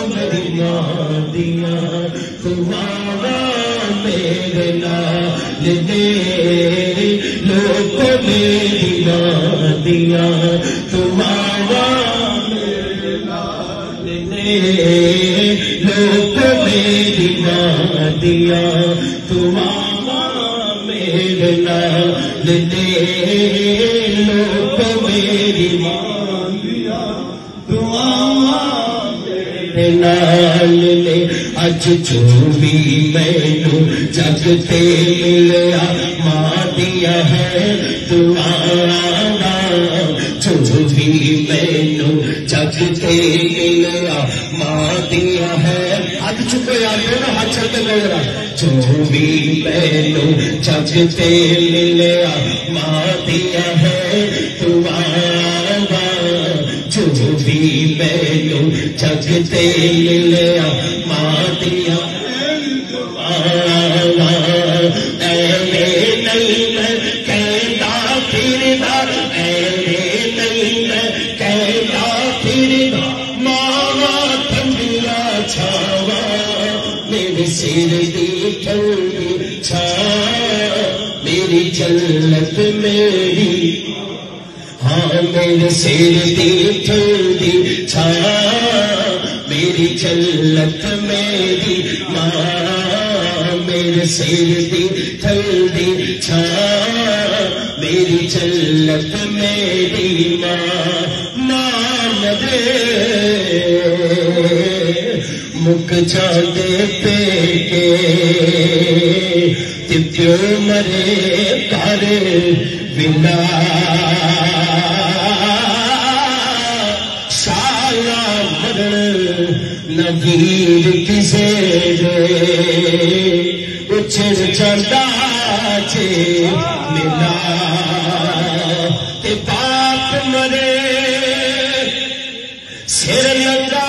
میری ماں دیا تمہارا میرے نال دے لوگ میری ماں دیا تمہارا میرے نال دے لوگ میری ماں دیا تمہارا میرے نال دے لوگ میری ماں دیا تمہارے نال نے اج جو بھی مینوں جگ تے ملیا ماں دیا ہے تمہارا جو بھی مینوں جگ تے ملیا ماں دیا ہے اج چکو یار نا ہاتھ چلتے میرا جو بھی مینوں جگ تے ملیا ماں دیا ہے تمہارا جو بھی مینوں جگ تے ملیا ماں دیا تمہارا ایویں نہیں میں کہتا پھردا ایویں نہیں میں کہتا پھردا ماں ٹھنڈیا چھاواں میرے سر دی ٹھنڈی چھاں میری جنت میری ہاں میرے سر دی ٹھنڈی چھاں میری جنت میری ماں میرے سر دی ٹھنڈی چھاں میری جنت میری ماں مدے مک جاندے پیکے تے پیو مرے کر بنا شالا مرن نویر کسے دے اچھر چڑھتا چھے ملا تے باپ مرے سر لگا